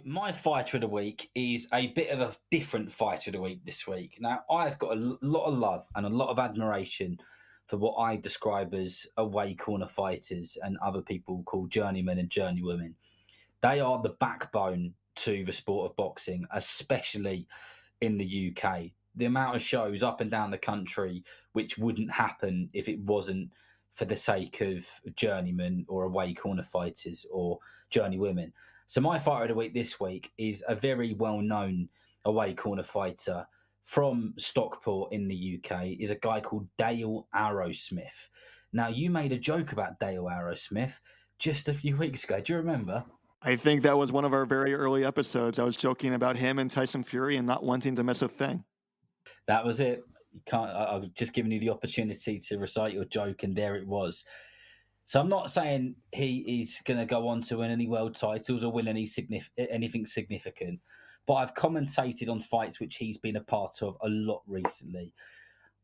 my fighter of the week is a bit of a different fighter of the week this week. Now, I've got a lot of love and a lot of admiration for what I describe as away corner fighters and other people call journeymen and journeywomen. They are the backbone to the sport of boxing, especially in the UK. The amount of shows up and down the country which wouldn't happen if it wasn't for the sake of journeymen or away corner fighters or journeywomen. So my fighter of the week this week is a very well-known away corner fighter from Stockport in the UK, is a guy called Dale Arrowsmith. Now, you made a joke about Dale Arrowsmith just a few weeks ago. Do you remember? I think that was one of our very early episodes. I was joking about him and Tyson Fury and not wanting to miss a thing. That was it. You can't. I've just given you the opportunity to recite your joke, and there it was. So I'm not saying he is going to go on to win any world titles or win anything significant, but I've commentated on fights which he's been a part of a lot recently,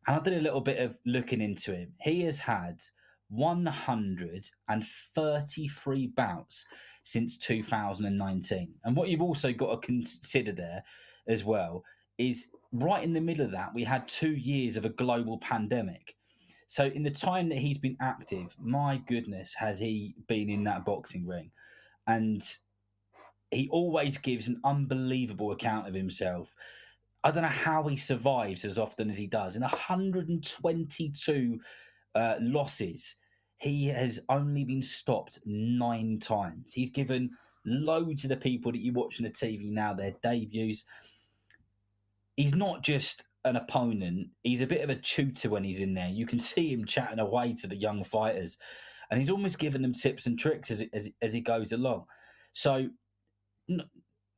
and I did a little bit of looking into him. He has had 133 bouts since 2019, and what you've also got to consider there as well is right in the middle of that, we had 2 years of a global pandemic. So in the time that he's been active, my goodness, has he been in that boxing ring. And he always gives an unbelievable account of himself. I don't know how he survives as often as he does. In 122 losses, he has only been stopped 9 times. He's given loads of the people that you watch on the TV now their debuts. He's not just an opponent, he's a bit of a tutor when he's in there. You can see him chatting away to the young fighters, and he's almost giving them tips and tricks as he goes along. So,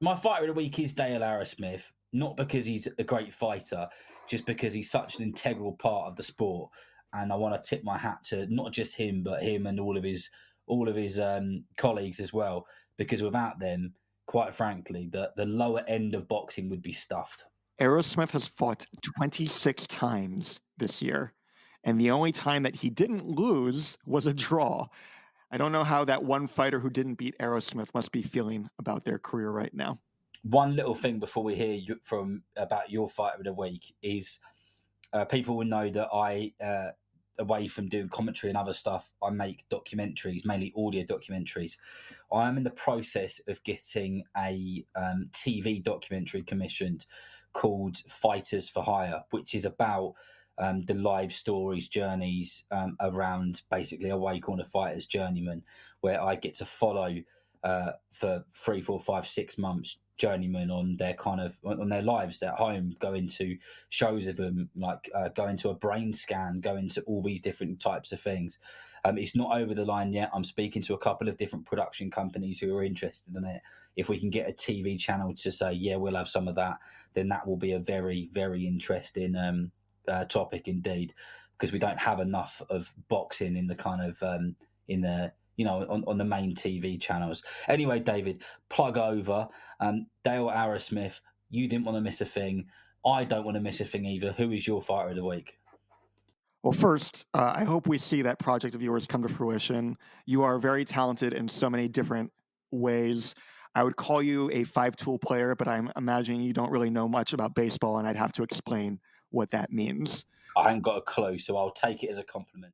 my fighter of the week is Dale Arrowsmith, not because he's a great fighter, just because he's such an integral part of the sport. And I want to tip my hat to not just him, but him and all of his colleagues as well, because without them, quite frankly, the lower end of boxing would be stuffed. Arrowsmith has fought 26 times this year, and the only time that he didn't lose was a draw. I don't know how that one fighter who didn't beat Arrowsmith must be feeling about their career right now. One little thing before we hear about your fight of the week is people will know that I, away from doing commentary and other stuff, I make documentaries, mainly audio documentaries. I am in the process of getting a TV documentary commissioned called Fighters for Hire, which is about the live stories, journeys around basically away corner fighters, journeymen, where I get to follow for 3, 4, 5, 6 months journeymen on their lives at home, going to shows of them, like going to a brain scan, going to all these different types of things. It's not over the line yet. I'm speaking to a couple of different production companies who are interested in it. If we can get a TV channel to say, yeah, we'll have some of that, then that will be a very, very interesting topic indeed, because we don't have enough of boxing in the kind of on the main TV channels. Anyway, David, plug over. Dale Arrowsmith, you didn't want to miss a thing. I don't want to miss a thing either. Who is your fighter of the week? Well, first, I hope we see that project of yours come to fruition. You are very talented in so many different ways. I would call you a 5-tool player, but I'm imagining you don't really know much about baseball, and I'd have to explain what that means. I haven't got a clue, so I'll take it as a compliment.